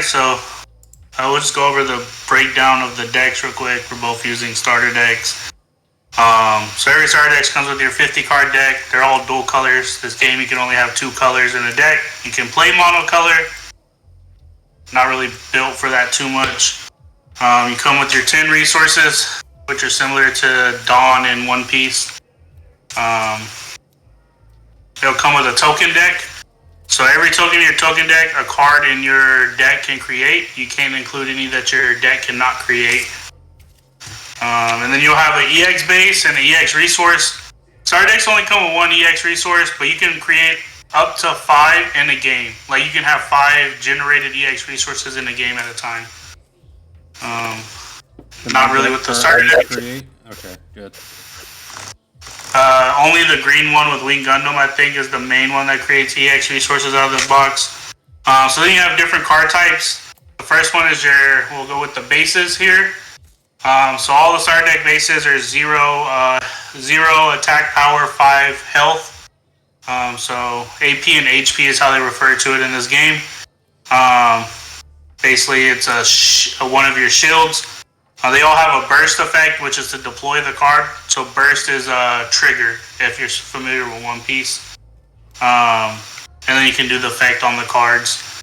Alright, so we'll just go over the breakdown of the decks real quick. We're both using starter decks. So every starter deck comes with your 50 card deck. They're all dual colors. This game you can only have 2 colors in a deck. You can play monocolor. Not really built for that too much. You come with your 10 resources, which are similar to Dawn in One Piece. They'll come with a token deck. So every token in your token deck, a card in your deck can create. You can't include any that your deck cannot create. And then you'll have an EX base and an EX resource. Starter decks only come with 1 EX resource, but you can create up to 5 in a game. Like you can have 5 generated EX resources in a game at a time. Not really with the starter deck. Okay, good. Only the green one with Wing Gundam, I think, is the main one that creates EX resources out of the box. So then you have different card types. The first one is we'll go with the bases here. So all the starter deck bases are 0 attack power, 5 health. So AP and HP is how they refer to it in this game. Basically, it's one of your shields. They all have a burst effect, which is to deploy the card. So burst is a trigger, if you're familiar with One Piece. And then you can do the effect on the cards.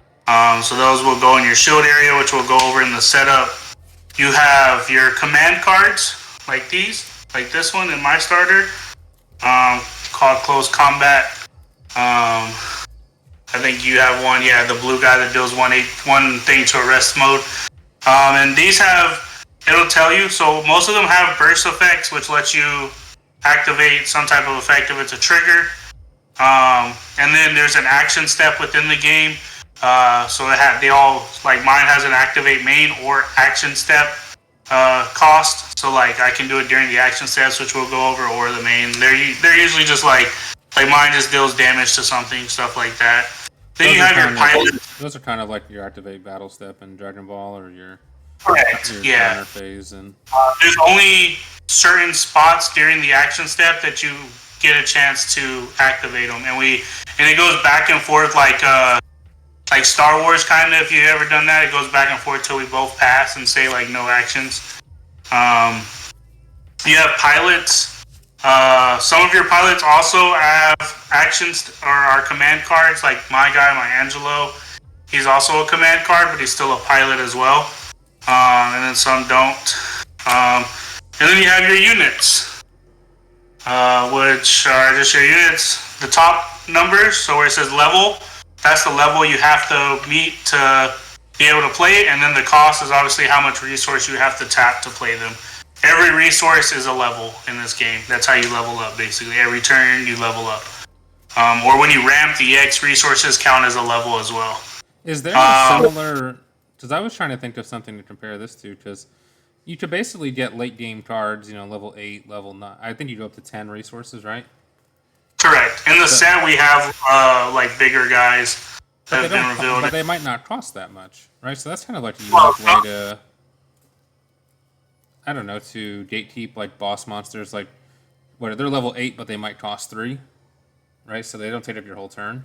So those will go in your shield area, which we'll go over in the setup. You have your command cards, like these, like this one in my starter, called Close Combat. I think you have one, the blue guy that deals one thing to arrest mode. And these it'll tell you, so most of them have burst effects, which lets you activate some type of effect if it's a trigger. And then there's an action step within the game. So they all, like mine has an activate main or action step cost. So like I can do it during the action steps, which we'll go over, or the main. They're usually just like mine just deals damage to something, stuff like that. Then you have your pilot. Those are kind of like your activate battle step in Dragon Ball, or your counter phase. And there's only certain spots during the action step that you get a chance to activate them, and it goes back and forth like Star Wars kind of. If you've ever done that, it goes back and forth till we both pass and say like no actions. You have pilots. Some of your pilots also have actions or are command cards, like my guy, my Angelo. He's also a command card, but he's still a pilot as well. And then some don't. And then you have your units, which are just your units. The top numbers, so where it says level, that's the level you have to meet to be able to play it. And then the cost is obviously how much resource you have to tap to play them. Every resource is a level in this game. That's how you level up, basically. Every turn, you level up. Or when you ramp, the EX resources count as a level as well. Is there a similar... Because I was trying to think of something to compare this to, because you could basically get late game cards, level 8, level 9. I think you go up to 10 resources, right? Correct. In the set, we have bigger guys that have been revealed. But they might not cost that much, right? So that's kind of like a unique way to, I don't know, to gatekeep like boss monsters. Like, they're level 8, but they might cost 3, right? So they don't take up your whole turn.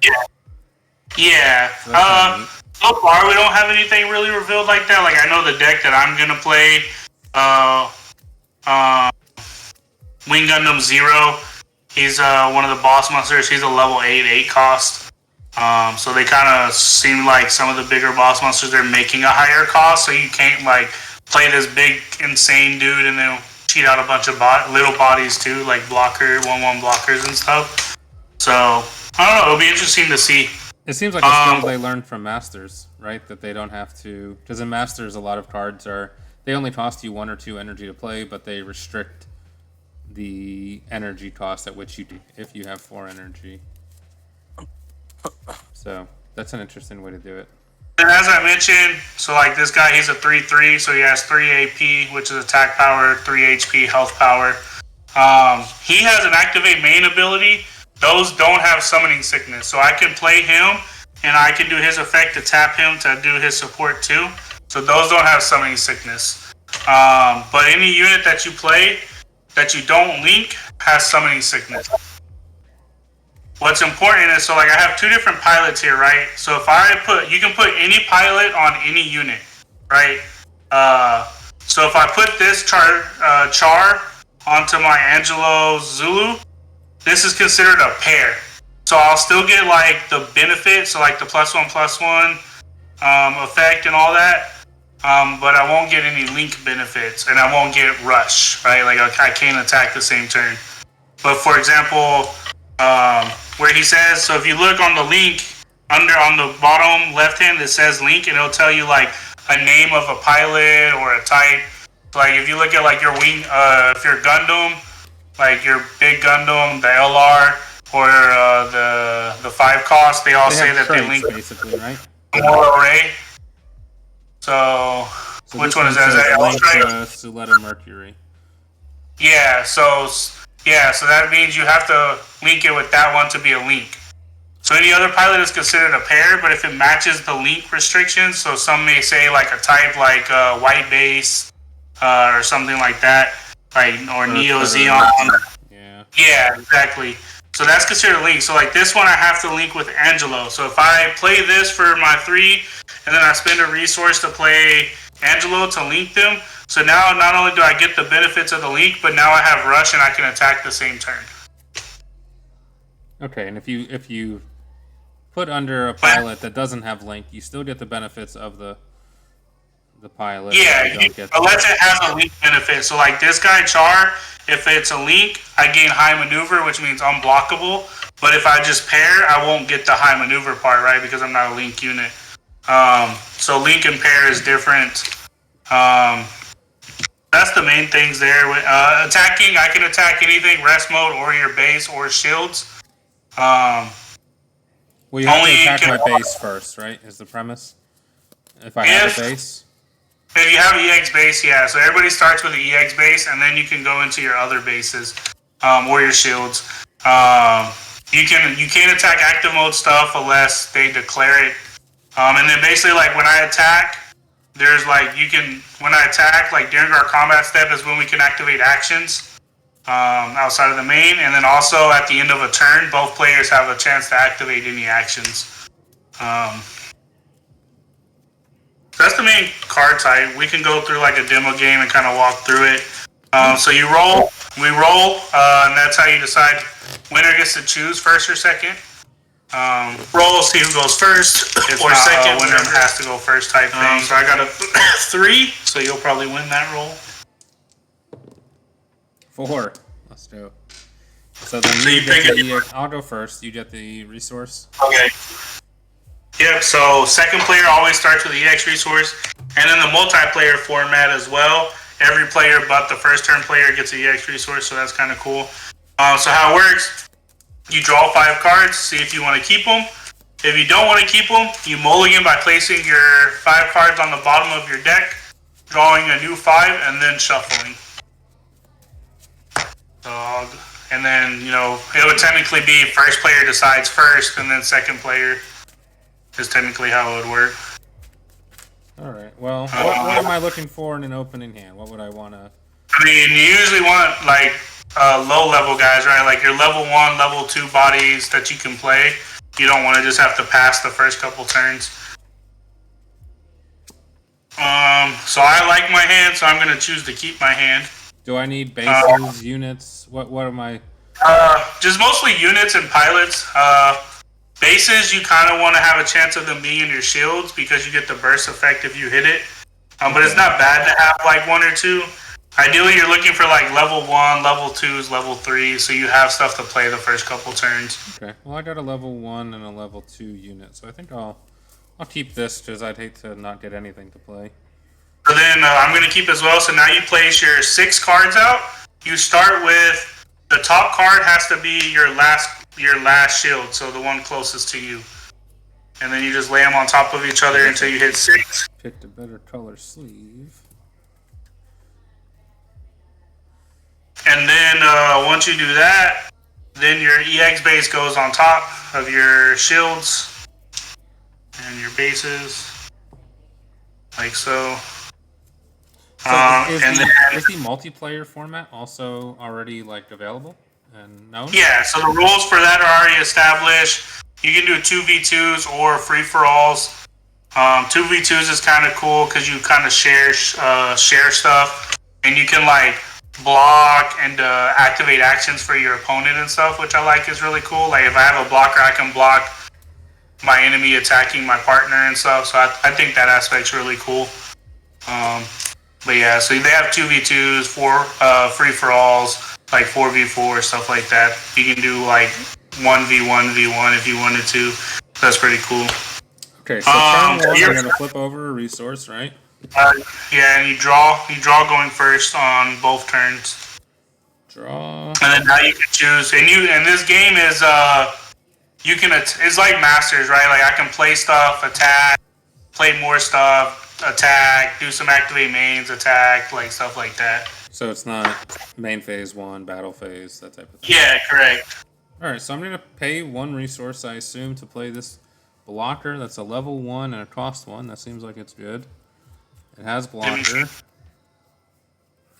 Yeah. So far, we don't have anything really revealed like that. Like, I know the deck that I'm gonna play, Wing Gundam Zero. He's one of the boss monsters. He's a level 8 cost. So they kind of seem like some of the bigger boss monsters, they're making a higher cost. So you can't like play this big insane dude and then cheat out a bunch of little bodies too, like 1/1 blockers and stuff. So I don't know. It'll be interesting to see. It seems like a skill they learned from Masters, right? That they don't have to, because in Masters a lot of cards they only cost you 1 or 2 energy to play, but they restrict the energy cost at which you do if you have 4 energy. So that's an interesting way to do it. And as I mentioned, so like this guy, he's a 3/3, so he has 3 AP, which is attack power, 3 HP, health power. He has an activate main ability. Those don't have summoning sickness, so I can play him, and I can do his effect to tap him to do his support too. So those don't have summoning sickness. But any unit that you play that you don't link has summoning sickness. what's important is, so like I have two different pilots here, right? So if you can put any pilot on any unit, right? So if I put this char onto my Angelo Zulu, this is considered a pair. So I'll still get like the benefit, so like the +1/+1 effect and all that. But I won't get any link benefits, and I won't get rush, right? Like I can't attack the same turn. But for example, where he says, so if you look on the link on the bottom left hand, it says link, and it'll tell you like a name of a pilot or a type. So like if you look at like your wing, if you're Gundam, like your big Gundam, the LR, or the 5 cost, they say that they link basically, right? More array. So which one is that? Is that Link Suletta Mercury. Yeah, so that means you have to link it with that one to be a link. So any other pilot is considered a pair, but if it matches the link restrictions, so some may say like a type like white base or something like that, like or Neo Xeon. Yeah, exactly. So that's considered a link. So like this one, I have to link with Angelo. So if I play this for my 3, and then I spend a resource to play Angelo to link them, so now not only do I get the benefits of the link, but now I have rush and I can attack the same turn. Okay, and if you put under a pilot that doesn't have link, you still get the benefits of the pilot. Yeah, unless it has a link benefit. So like this guy Char, if it's a link, I gain high maneuver, which means unblockable. But if I just pair, I won't get the high maneuver part, right? Because I'm not a link unit. So link and pair is different. That's the main things there. Attacking, I can attack anything, rest mode, or your base, or shields. Well, you have to attack my base first, right? Is the premise? If I have a base? If you have an EX base, yeah. So everybody starts with an EX base, and then you can go into your other bases, or your shields. You can't attack active mode stuff unless they declare it. And then basically, like when I attack, there's like when I attack, like during our combat step is when we can activate actions outside of the main, and then also at the end of a turn, both players have a chance to activate any actions. That's the main card type. We can go through like a demo game and kind of walk through it. So we roll, and that's how you decide winner gets to choose first or second. Roll, see who goes first or second. Winner has to go first type thing. So I got a 3, so you'll probably win that roll. 4. Let's do it. So then you get I'll go first. You get the resource. Okay. Yep, so second player always starts with the EX resource, and in the multiplayer format as well, every player but the first turn player gets an EX resource, so that's kind of cool. So how it works, you draw 5 cards, see if you want to keep them. If you don't want to keep them, you mulligan by placing your 5 cards on the bottom of your deck, drawing a new 5, and then shuffling. And then, it would technically be first player decides first, and then second player is technically how it would work. Alright, well, what am I looking for in an opening hand? What would I want to... I mean, you usually want, like, low-level guys, right? Like your level 1, level 2 bodies that you can play. You don't want to just have to pass the first couple turns. So I like my hand, so I'm going to choose to keep my hand. Do I need bases, units? What am I... Just mostly units and pilots. Bases, you kind of want to have a chance of them being in your shields because you get the burst effect if you hit it. But it's not bad to have like 1 or 2. Ideally, you're looking for like level 1, level 2s, level 3, so you have stuff to play the first couple turns. Okay. Well, I got a level 1 and a level 2 unit, so I think I'll keep this because I'd hate to not get anything to play. So then I'm going to keep as well. So now you place your 6 cards out. You start with the top card has to be your last shield, so the one closest to you. And then you just lay them on top of each other until you hit 6. Picked a better color sleeve. And then once you do that, then your EX base goes on top of your shields and your bases, like so. So is the multiplayer format also already like available? and known? Yeah, so the rules for that are already established. You can do 2v2s or free-for-alls. 2v2s is kind of cool because you kind of share stuff, and you can like block and activate actions for your opponent and stuff, which I like is really cool. Like if I have a blocker, I can block my enemy attacking my partner and stuff. So I think that aspect's really cool. But yeah, so they have 2v2s, free-for-alls, like 4v4, stuff like that. You can do like 1v1v1 if you wanted to. That's pretty cool. Okay, so turn one, you're going to flip over a resource, right? Yeah, and you draw going first on both turns. Draw. And then now you can choose. And this game is you can. It's like Masters, right? Like I can play stuff, attack, play more stuff, attack, do some activate mains, attack, like stuff like that. So it's not main phase 1, battle phase, that type of thing. Yeah, correct. All right, so I'm going to pay 1 resource, I assume, to play this blocker. That's a level 1 and a cost 1. That seems like it's good. It has blocker.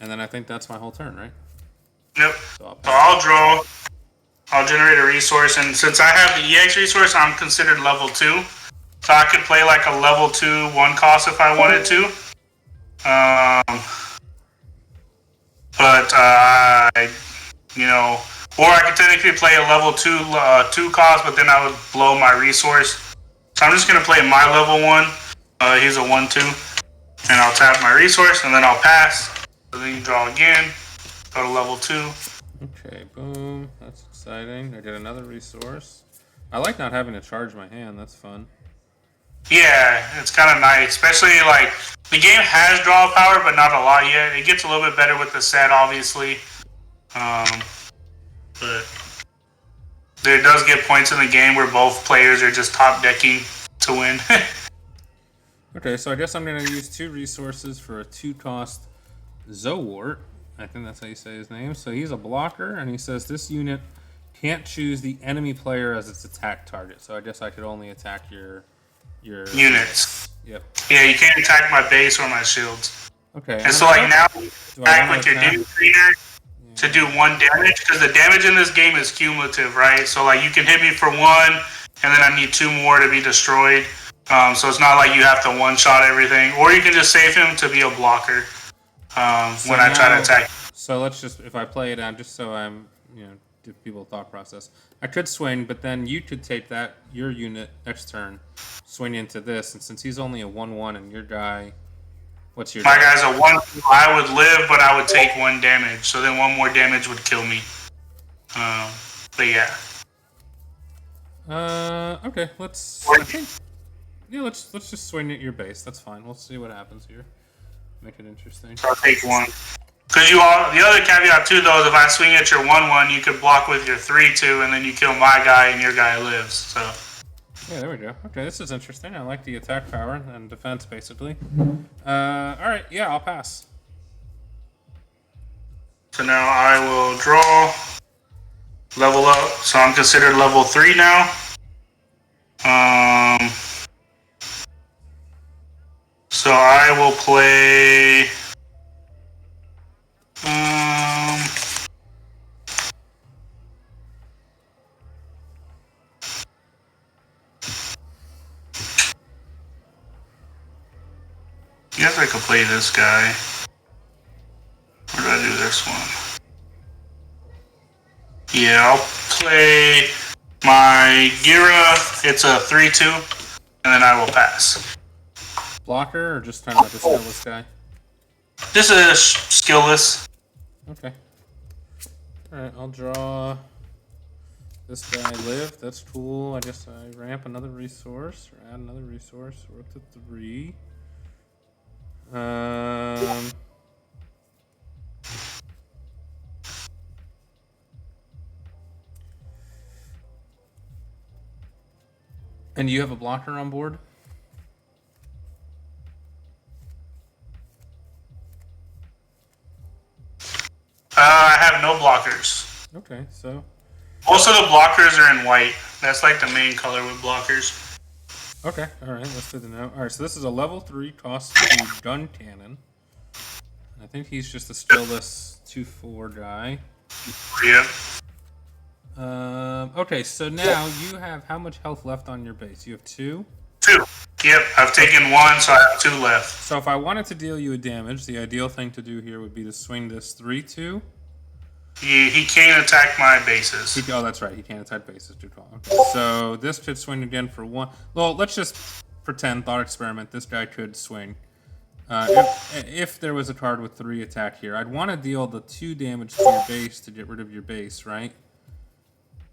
And then I think that's my whole turn, right? Yep. So I'll draw. I'll generate a resource, and since I have the EX resource, I'm considered level 2. So I could play like a level 2 1 cost if I wanted to. But or I could technically play a level 2 cost, but then I would blow my resource. So I'm just gonna play my level 1. He's a 1/2, and I'll tap my resource, and then I'll pass. So then you draw again. Go to level 2. Okay, boom. That's exciting. I get another resource. I like not having to charge my hand. That's fun. Yeah, it's kind of nice, especially like the game has draw power, but not a lot yet. It gets a little bit better with the set, obviously. But there does get points in the game where both players are just top decking to win. Okay, so I guess I'm going to use 2 resources for a 2-cost Zowart. I think that's how you say his name. So he's a blocker, and he says this unit can't choose the enemy player as its attack target. So I guess I could only attack your units. Yep. Yeah, you can't attack my base or my shields. Okay. And so like now, attack with your damage meter to do 1 damage, because the damage in this game is cumulative, right? So like you can hit me for 1, and then I need 2 more to be destroyed. So it's not like you have to one-shot everything, or you can just save him to be a blocker when I try to attack. So let's just, if I play it out, just so I'm, do people thought process. I could swing, but then you could take that, your unit, next turn, swing into this, and since he's only a 1/1 and your guy, what's your... My guy's a 1, I would live, but I would take 1 damage, so then 1 more damage would kill me. But yeah. Okay, let's just swing at your base. That's fine. We'll see what happens here. Make it interesting. So I'll take 1. Because the other caveat too, though, is if I swing at your 1/1, you could block with your 3/2, and then you kill my guy, and your guy lives. So. Yeah, there we go. Okay, this is interesting. I like the attack power and defense, basically. All right, yeah, I'll pass. So now I will draw, level up. So I'm considered level 3 now. So I will play. I guess I could play this guy. Or do I do this one? Yeah, I'll play my Gira. It's a 3/2, and then I will pass. Blocker or just kind of like a skillless guy? This is skillless. Okay. Alright, I'll draw this guy live. That's cool. I guess I ramp another resource or add another resource. We're up to 3. And you have a blocker on board? I have no blockers. Okay, so... Most of the blockers are in white. That's like the main color with blockers. Okay, alright, that's good to know. Alright, so this is a level 3 cost 2 gun cannon. I think he's just a skillless 2/4 guy. Yep. Okay, so now you have how much health left on your base? You have 2? 2. Yep, I've taken 1, so I have 2 left. So if I wanted to deal you a damage, the ideal thing to do here would be to swing this 3-2. He can't attack my bases. Oh, that's right. He can't attack bases too tall. Okay, so this could swing again for 1. Well, let's just pretend, thought experiment, this guy could swing. If there was a card with 3 attack here, I'd want to deal the 2 damage to your base to get rid of your base, right?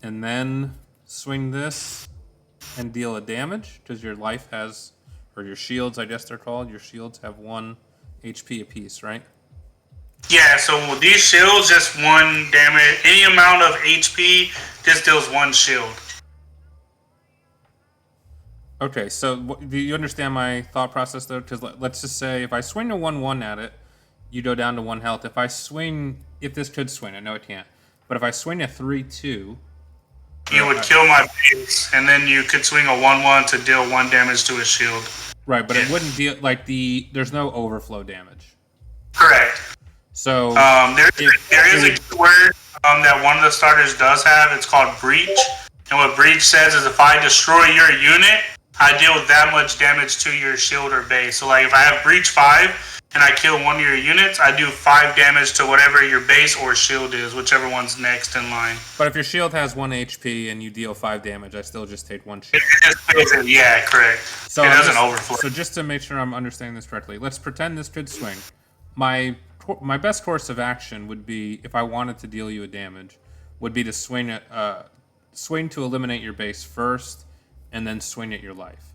And then swing this and deal a damage, because your life has, or your shields, I guess they're called, your shields have 1 HP apiece, right? Yeah, so these shields, just 1 damage. Any amount of HP just deals 1 shield. Okay, so do you understand my thought process, though? Because let's just say if I swing a 1-1 at it, you go down to 1 health. If this could swing, I know it can't, but if I swing a 3-2... You would kill my base, and then you could swing a 1-1 to deal 1 damage to his shield. Right, but it wouldn't deal, there's no overflow damage. Correct. So... there is a keyword that one of the starters does have. It's called Breach. And what Breach says is if I destroy your unit, I deal that much damage to your shield or base. So like if I have Breach 5 and I kill one of your units, I do 5 damage to whatever your base or shield is, whichever one's next in line. But if your shield has 1 HP and you deal 5 damage, I still just take 1 shield. Yeah, correct. So it doesn't overflow. So just to make sure I'm understanding this correctly, let's pretend this could swing. My best course of action would be, if I wanted to deal you a damage, would be to swing to eliminate your base first, and then swing at your life.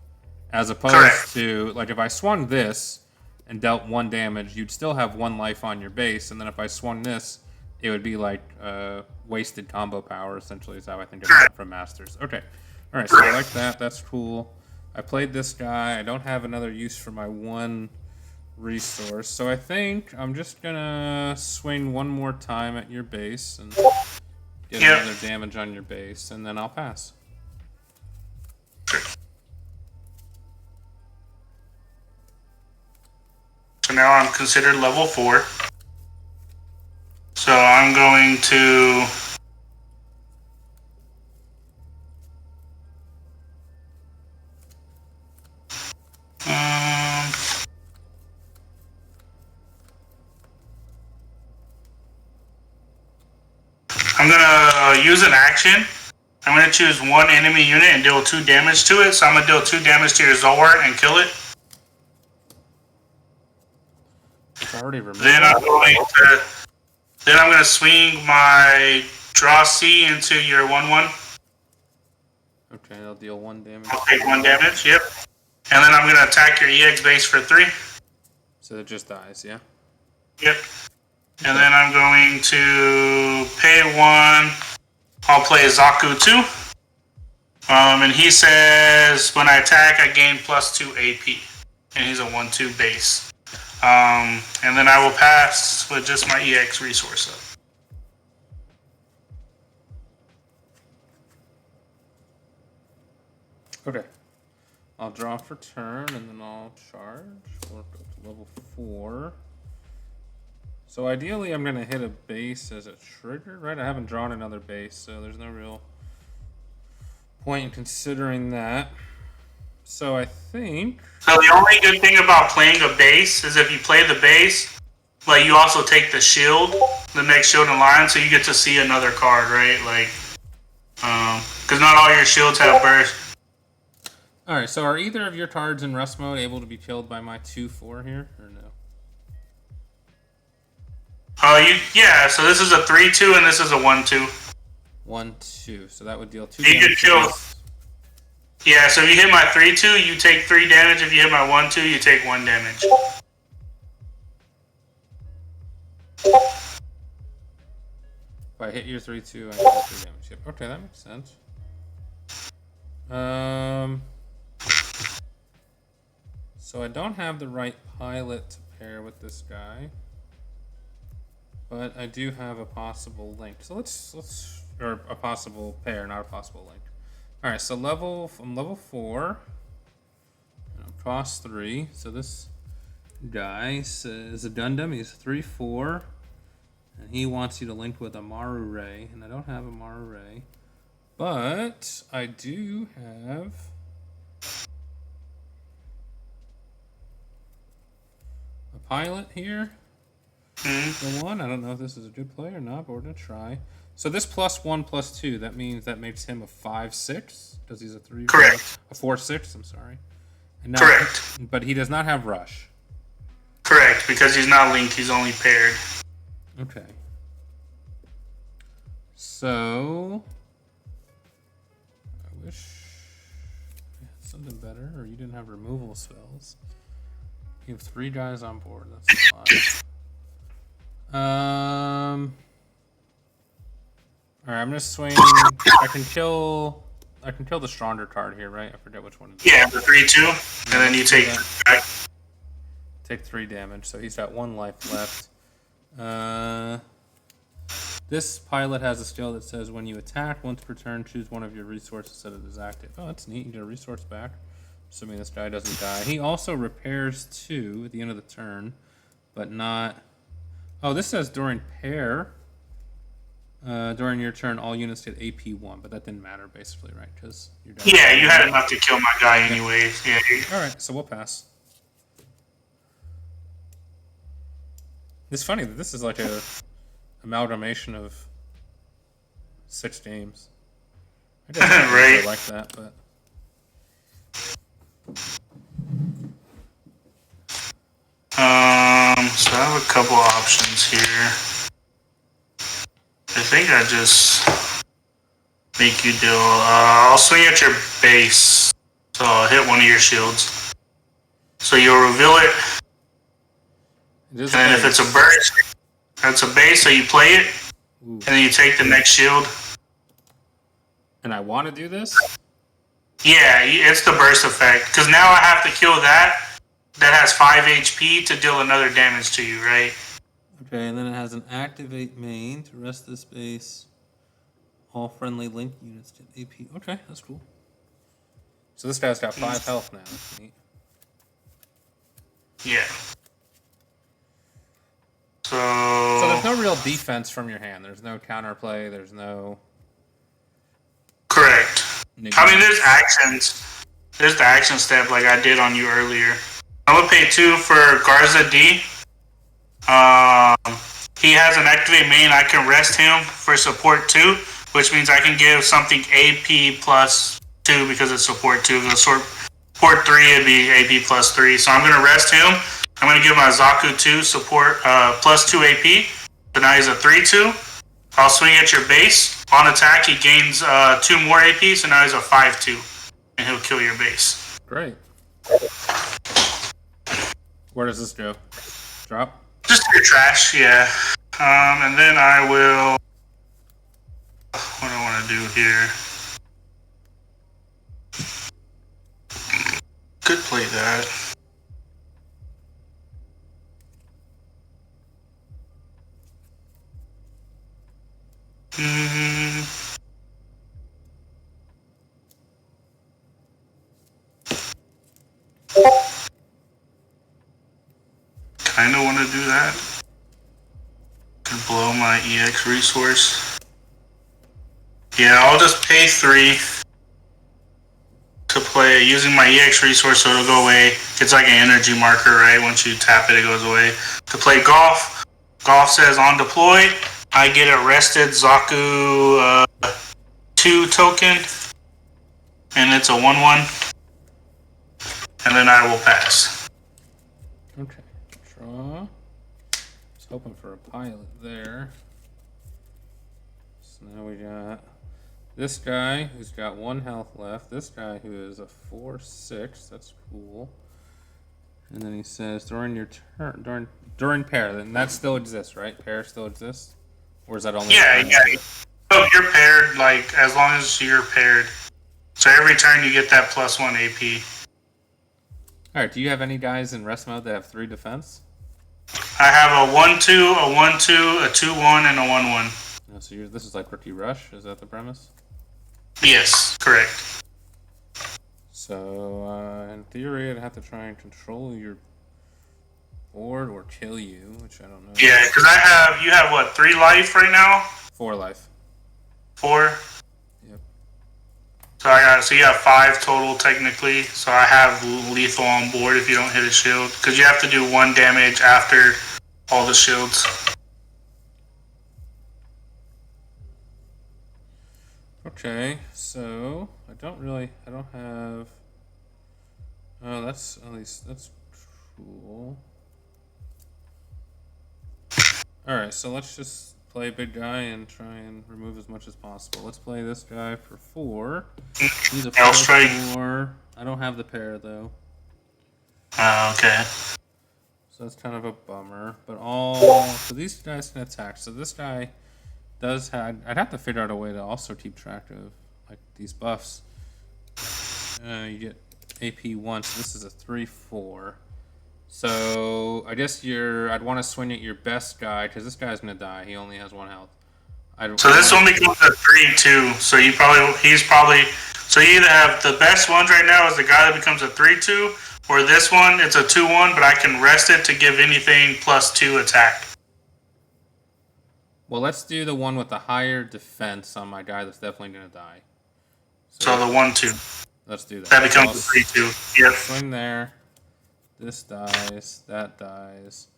As opposed to, like, if I swung this and dealt 1 damage, you'd still have 1 life on your base, and then if I swung this, it would be like wasted combo power, essentially, is how I think of it from Masters. Okay. Alright, so I like that. That's cool. I played this guy. I don't have another use for my 1 resource, so I think I'm just gonna swing 1 more time at your base and get another damage on your base, and then I'll pass. So now I'm considered level 4. So I'm going to... I'm going to use an action. I'm going to choose 1 enemy unit and deal 2 damage to it. So I'm going to deal 2 damage to your Zolwart and kill it. Already removed. Then I'm going to swing my Draw C into your 1-1. Okay, I'll deal 1 damage. I'll take 1 damage, yep. And then I'm going to attack your EX base for 3. So it just dies, yeah? Yep. And then I'm going to pay 1. I'll play Zaku 2. And he says, when I attack, I gain +2 AP. And he's a 1-2 base. And then I will pass with just my EX resource up. Okay. I'll draw for turn, and then I'll charge. We'll go to level 4. So ideally, I'm going to hit a base as a trigger, right? I haven't drawn another base, so there's no real point in considering that. So I think... So the only good thing about playing a base is if you play the base, like you also take the shield, the next shield in line, so you get to see another card, right? Like, because not all your shields have burst. Alright, so are either of your cards in rust mode able to be killed by my 2-4 here, or no? Yeah, so this is a 3-2 and this is a 1-2. 1-2, so that would deal 2 you damage. Could kill. Yeah, so if you hit my 3-2, you take 3 damage. If you hit my 1-2, you take 1 damage. If I hit your 3-2, I take 3 damage. Yep. Okay, that makes sense. So I don't have the right pilot to pair with this guy. But I do have a possible link. So let's or a possible pair, not a possible link. Alright, so I'm level 4. And I'm cost 3. So this guy is a Gundam, he's 3-4. And he wants you to link with a Maru Ray. And I don't have a Maru Ray. But I do have a pilot here. Mm-hmm. The one, I don't know if this is a good play or not, but we're gonna try. So this +1/+2, that means that makes him a 5/6 because he's a 3. Correct. A 4/6. I'm sorry. And now, Correct. But he does not have rush. Correct, because he's not linked. He's only paired. Okay. So I wish I had something better, or you didn't have removal spells. You have 3 guys on board. That's a lot. All right, I'm gonna swing. I can kill the stronger card here, right? I forget which one it is. Yeah, the 3/2, and then you take back. Take 3 damage, so he's got 1 life left. This pilot has a skill that says when you attack once per turn, choose one of your resources that is active. Oh, that's neat. You get a resource back, assuming this guy doesn't die. He also repairs 2 at the end of the turn, but not. Oh, this says during pair. During your turn, all units get AP1, but that didn't matter basically, right? Because yeah, you had enough to kill my guy anyways. Yeah. All right, so we'll pass. It's funny that this is like a amalgamation of 6 games. I guess I right. like that, but so I have a couple options here. I think I just make you do. I'll swing at your base, so I'll hit one of your shields. So you'll reveal it, and then if it's a burst, that's a base. So you play it, and then you take the next shield. And I want to do this. Yeah, it's the burst effect. Because now I have to kill that has 5 HP to deal another damage to you, right? Okay, and then it has an activate main to rest this base. All friendly link units get AP. Okay, that's cool. So this guy's got 5 health now. That's neat. Yeah. So there's no real defense from your hand. There's no counterplay. There's no. Correct. I mean, there's actions. There's the action step like I did on you earlier. I'm gonna pay 2 for Garza D. He has an activate main. I can rest him for support 2, which means I can give something AP plus 2 because it's support 2. If it's support 3, it'd be AP plus 3. So I'm gonna rest him. I'm gonna give my Zaku 2 support plus 2 AP. So now he's a 3/2. I'll swing at your base. On attack, he gains 2 more AP, so now he's a 5/2, and he'll kill your base. Great. Where does this go? Drop? Just your trash, yeah. And then I will. What do I want to do here? Could play that. Kinda want to do that. Could blow my EX resource. Yeah, I'll just pay 3 to play using my EX resource, so it'll go away. It's like an energy marker, right? Once you tap it, it goes away. To play golf, golf says on deploy. I get a rested Zaku 2 token, and it's a 1/1, and then I will pass. Okay, draw. I was hoping for a pilot there. So now we got this guy who's got 1 health left. This guy who is a 4/6. That's cool. And then he says during your turn, during pair. Then that still exists, right? Pair still exists. Or is that only? Yeah. So you're paired, like, as long as you're paired. So every turn you get that plus 1 AP. Alright, do you have any guys in rest mode that have 3 defense? I have a 1/2, a 1/2, a 2/1, and a 1/1. Oh, so this is like Rookie Rush? Is that the premise? Yes, correct. So, in theory, I'd have to try and control your board or kill you, which I don't know. Yeah, because you have what, 3 life right now? 4 life. 4? Yep. So you have 5 total technically. So I have lethal on board if you don't hit a shield, because you have to do 1 damage after all the shields. Okay, so I don't have. Oh, that's at least that's cool. All right, so let's just play big guy and try and remove as much as possible. Let's play this guy for 4. He's a I'll strike. 4. I don't have the pair though. Okay. So that's kind of a bummer. But so these guys can attack. So this guy does have. I'd have to figure out a way to also keep track of like these buffs. You get AP 1. So this is a 3/4. So I guess I'd want to swing at your best guy because this guy's gonna die. He only has 1 health. So this one becomes a 3/2. So he's probably. So you either have the best ones right now is the guy that becomes a 3/2, or this one it's a 2/1, but I can rest it to give anything +2 attack. Well, let's do the one with the higher defense on my guy that's definitely gonna die. So the 1/2. Let's do that. That becomes a 3/2. Yep. Swing there. This dies. That dies.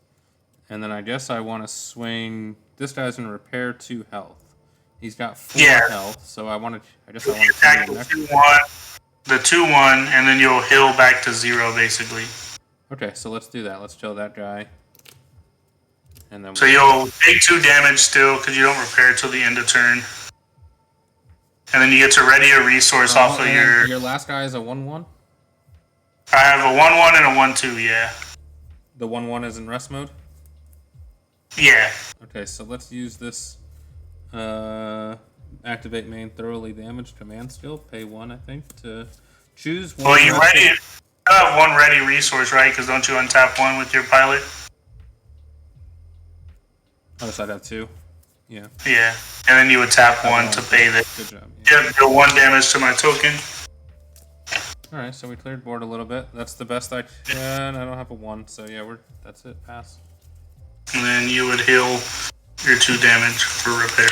And then I guess I want to swing. This guy's gonna repair 2 health. He's got 4 health, so I guess I want to attack the 2/1, and then you'll heal back to 0 basically. Okay, so let's do that. Let's kill that guy. And then so you'll take 2 damage still because you don't repair till the end of turn. And then you get to ready a resource off of your last guy is a 1/1? I have a 1/1 and a 1/2, yeah. The 1/1 is in rest mode? Yeah. Okay, so let's use this activate main thoroughly damaged command skill. Pay 1, I think, to choose 1. Well, you have 1 ready resource, right? Because don't you untap 1 with your pilot? Oh, so I'd have 2. Yeah. Yeah. And then you would tap 1 to pay the. Good job. Yeah, deal 1 damage to my token. Alright, so we cleared board a little bit. That's the best I can. I don't have a 1, so yeah, that's it. Pass. And then you would heal your 2 damage for repair.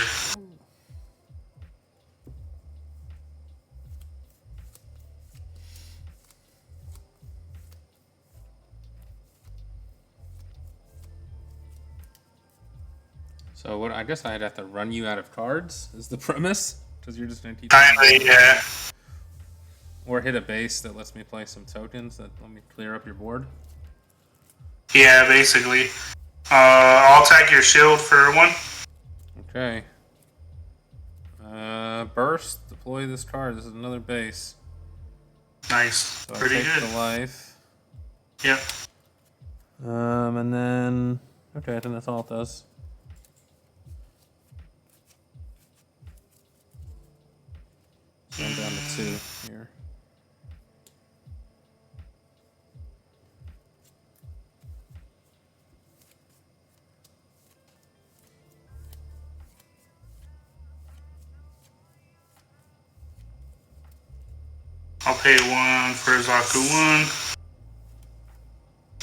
So I guess I'd have to run you out of cards, is the premise? Because you're just going to keep... Kinda, yeah. Or hit a base that lets me play some tokens that let me clear up your board. Yeah, basically. I'll attack your shield for 1. Okay. Burst. Deploy this card. This is another base. Nice. So Pretty I take good. the life. Yep. And then... Okay, I think that's all it does. So I'm down to 2 here. I'll pay 1 for Zaku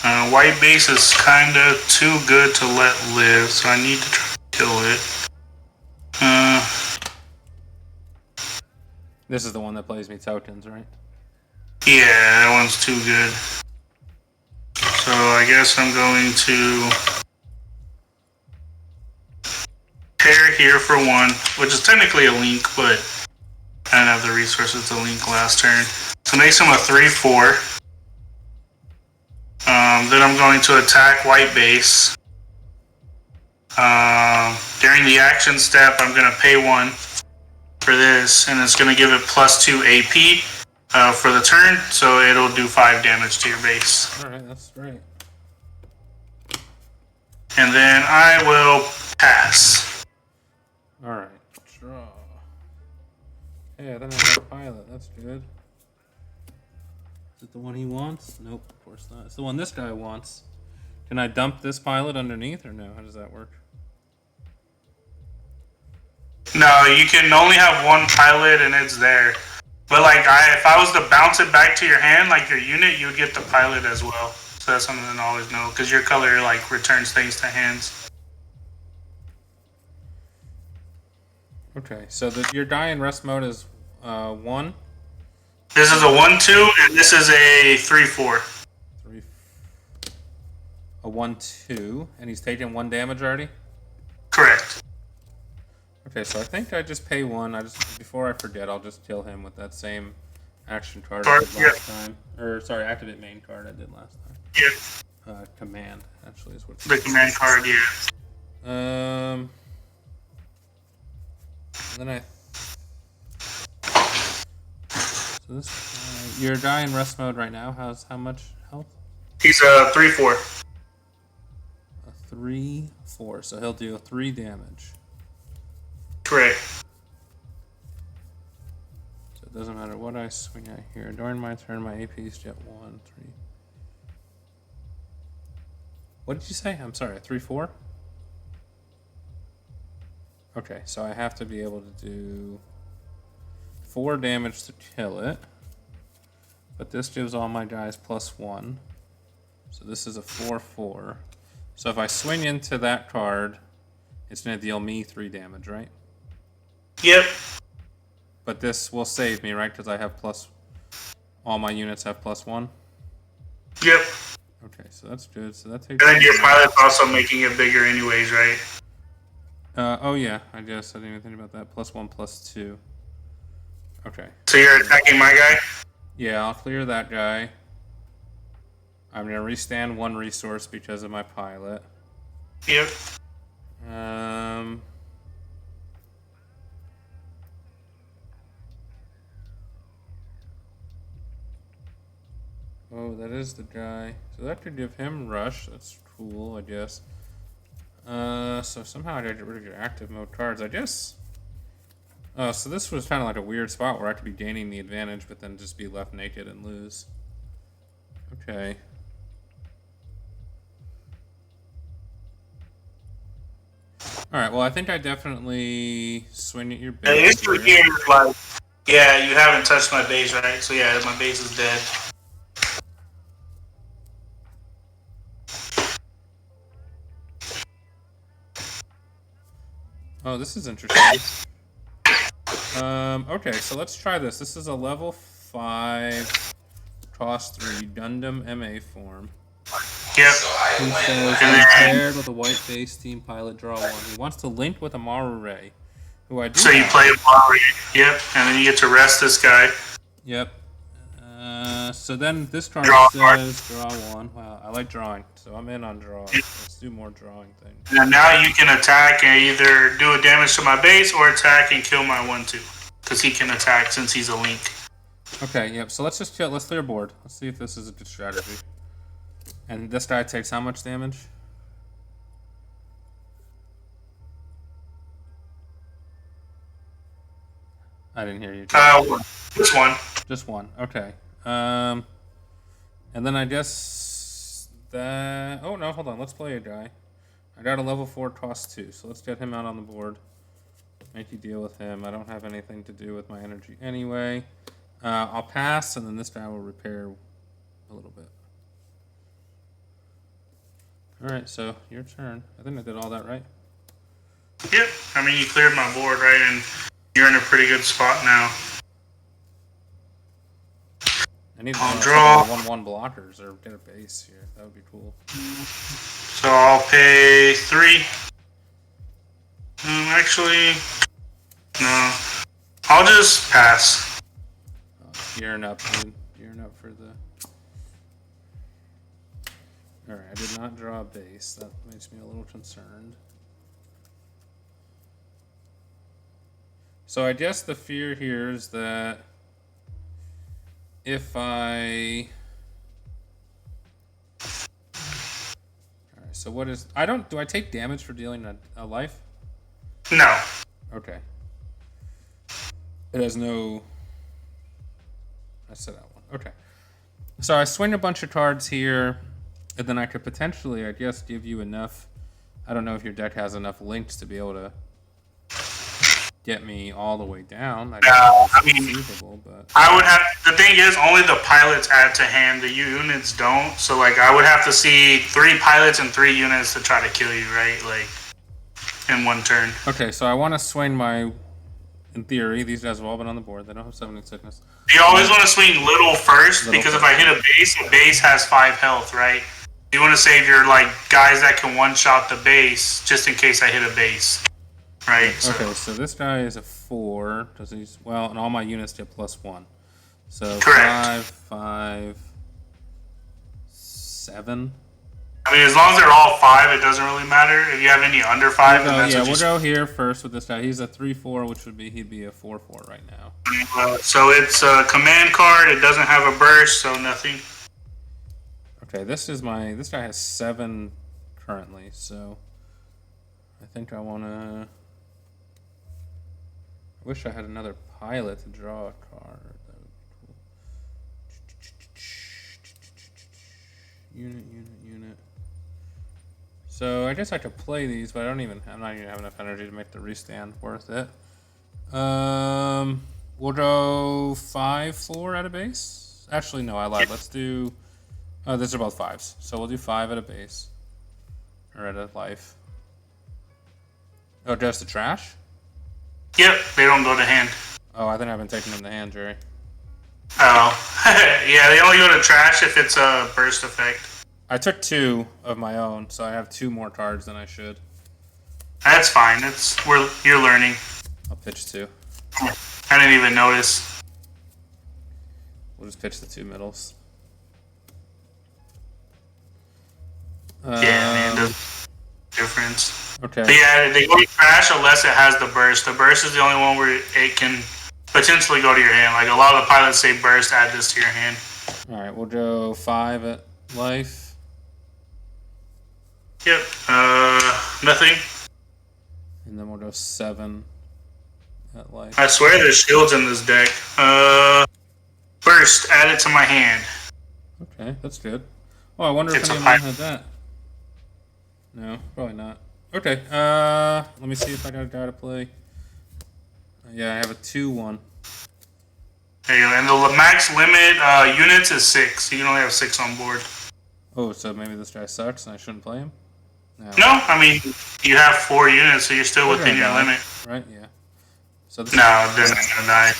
1. White base is kinda too good to let live, so I need to try to kill it. This is the one that plays me tokens, right? Yeah, that one's too good. So I guess I'm going to pair here for 1, which is technically a link, but I don't have the resources to link last turn. So makes him a 3/4. Then I'm going to attack white base. During the action step, I'm going to pay 1 for this, and it's going to give it +2 AP for the turn, so it'll do 5 damage to your base. Alright, that's great. And then I will pass. Alright, draw. Hey, I then I got a pilot. That's good. Is it the one he wants? Nope, of course not. It's the one this guy wants. Can I dump this pilot underneath, or no? How does that work? No, you can only have 1 pilot, and it's there. But like, if I was to bounce it back to your hand, like your unit, you would get the pilot as well. So that's something to always know, because your color like returns things to hands. Okay, so your die in rest mode is 1. This is a 1-2, and this is a 3-4. A 1-2, and he's taking 1 damage already? Correct. Okay, so I think I just pay 1. Before I forget, I'll just kill him with that same action card I did last time. Or, sorry, activate main card I did last time. Yeah. Command, actually, is what the command card, yeah. And then so this your guy in rest mode right now has how much health? He's a 3-4. A 3-4, so he'll do 3 damage. Correct. So it doesn't matter what I swing at here. During my turn, my AP is jet 1, 3. What did you say? I'm sorry, a 3-4? Okay, so I have to be able to do 4 damage to kill it. But this gives all my guys +1. So this is a 4-4. So if I swing into that card, it's going to deal me 3 damage, right? Yep. But this will save me, right? Because I have all my units have +1? Yep. Okay, so that's good. So that takes. And then your pilot's also making it bigger anyways, right? Oh yeah, I guess I didn't even think about that. +1, +2. Okay. So you're attacking my guy? Yeah, I'll clear that guy. I'm gonna restand 1 resource because of my pilot. Yep. Oh, that is the guy. So that could give him rush. That's cool, I guess. So somehow I gotta get rid of your active mode cards, I guess. Oh, so this was kind of like a weird spot where I could be gaining the advantage, but then just be left naked and lose. Okay. Alright, well, I think I definitely swing at your base. This right here is like, yeah, you haven't touched my base, right? So yeah, my base is dead. Oh, this is interesting. Okay, so let's try this. This is a level 5, cost 3, Gundam MA form. Yep. He says, when paired with a white base team pilot, draw 1. He wants to link with a Maru Ray, who I do So you have. play Maru, yep, and then you get to rest this guy. Yep. So then this card says draw 1. Wow, I like drawing, so I'm in on drawing. Let's do more drawing things. And now you can attack and either do a damage to my base or attack and kill my 1-2. Because he can attack since he's a link. Okay, yep, so let's just chill. Let's clear board. Let's see if this is a good strategy. And this guy takes how much damage? I didn't hear you. Just 1. Just 1. Okay. And then I guess that. Oh no, hold on. Let's play a guy. I got a level 4 cost 2, so let's get him out on the board. Make you deal with him. I don't have anything to do with my energy anyway. I'll pass, and then this guy will repair a little bit. Alright, so your turn. I think I did all that right. Yep. I mean, you cleared my board, right? And you're in a pretty good spot now. I need to draw 1/1 blockers or get a base here. That would be cool. So I'll pay 3. Actually, no. I'll just pass. Gearing up, dude. Gearing up for the. Alright, I did not draw a base. That makes me a little concerned. So I guess the fear here is that if I... Alright, so what is... Do I take damage for dealing a life? No. Okay. It has no... I said that one. Okay. So I swing a bunch of cards here, and then I could potentially, I guess, give you enough... I don't know if your deck has enough links to be able to get me all the way down. I mean, feasible, but I would have. The thing is, only the pilots add to hand. The units don't. So, like, I would have to see 3 pilots and 3 units to try to kill you, right? Like, in one turn. Okay, so I want to swing my in theory, these guys have all been on the board. They don't have summoning sickness. You always want to swing little first Little because first. if I hit a base has 5 health, right? You want to save your like guys that can one shot the base just in case I hit a base, right? Okay, so this guy is a 4. Does he? Well, and all my units get +1. So Correct. 5, 5, 7. I mean, as long as they're all 5, it doesn't really matter. If you have any under 5, then that's what We'll you go here first with this guy. He's a 3/4, which would be he'd be a 4/4 right now. So it's a command card. It doesn't have a burst, so nothing. Okay, this guy has 7 currently, so I think I wanna. I wish I had another pilot to draw a card. That would be cool. Unit. So I guess I could play these, but I'm not even have enough energy to make the restand worth it. We'll go 5/4 at a base. Actually, no, I lied. Let's do. Oh, these are both 5s, so we'll do 5 at a base or at a life. Oh, just the trash? Yep, they don't go to hand. Oh, I think I've been taking them to hand, Jerry. Oh, yeah, they only go to trash if it's a burst effect. I took 2 of my own, so I have 2 more cards than I should. That's fine. You're learning. I'll pitch 2. I didn't even notice. We'll just pitch the 2 middles. Yeah, man, the difference. Okay. But yeah, they go to trash unless it has the burst. The burst is the only one where it can potentially go to your hand. Like a lot of the pilots say burst, add this to your hand. Alright, we'll go 5 at life. Yep. Nothing. And then we'll go 7 at life. I swear there's shields in this deck. Burst, add it to my hand. Okay, that's good. Oh, I wonder if It's a anyone pilot. had that. No, probably not. Okay, let me see if I got a guy to play. Yeah, I have a 2/1. There you go. And the max limit units is 6. You can only have 6 on board. Oh, so maybe this guy sucks and I shouldn't play him? No, I mean, you have 4 units, so you're still They're within gonna your die, limit. Right, yeah. So this No, they're not going to die.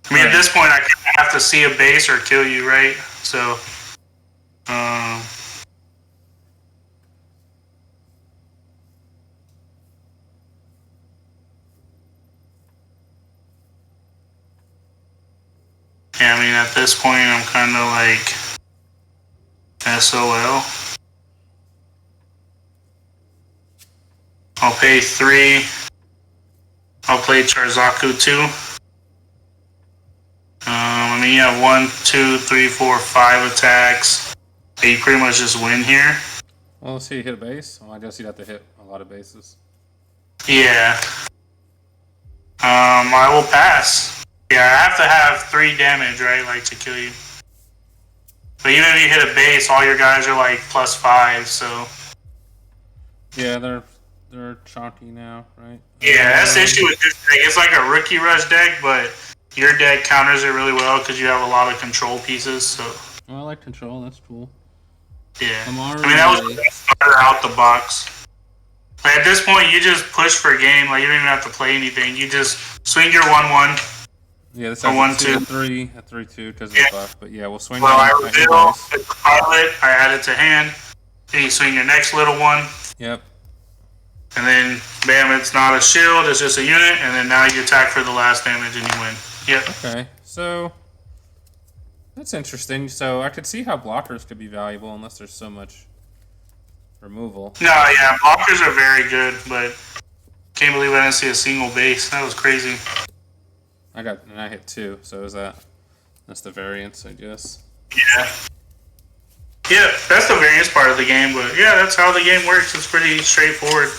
I mean, at this point, I have to see a base or kill you, right? So, yeah, I mean, at this point, I'm kind of like SOL. I'll pay 3. I'll play Charzaku 2. I mean, you have 1, 2, 3, 4, 5 attacks. You pretty much just win here. Well, let's see, you hit a base. Well, I guess you'd have to hit a lot of bases. Yeah. I will pass. Yeah, I have to have 3 damage, right? Like, to kill you. But even if you hit a base, all your guys are like +5, so. Yeah, they're chalky now, right? Yeah, that's the issue with this deck. It's like a rookie rush deck, but your deck counters it really well because you have a lot of control pieces, so. Well, I like control, that's cool. Yeah. I'm I mean, that was the best starter out the box. Like, at this point, you just push for game. Like, you don't even have to play anything. You just swing your 1/1. Yeah, this A 1, has 2. a 3, a 3/2 because of Yeah. the buff. But yeah, we'll swing Well, I down, hit reveal base. the pilot. I add it to hand. Then you swing your next little one. Yep. And then, bam, it's not a shield. It's just a unit. And then now you attack for the last damage and you win. Yep. Okay, so that's interesting. So I could see how blockers could be valuable unless there's so much removal. No, yeah, blockers are very good, but can't believe I didn't see a single base. That was crazy. I hit 2, so that's the variance, I guess. Yeah. Yeah, that's the variance part of the game, but yeah, that's how the game works. It's pretty straightforward.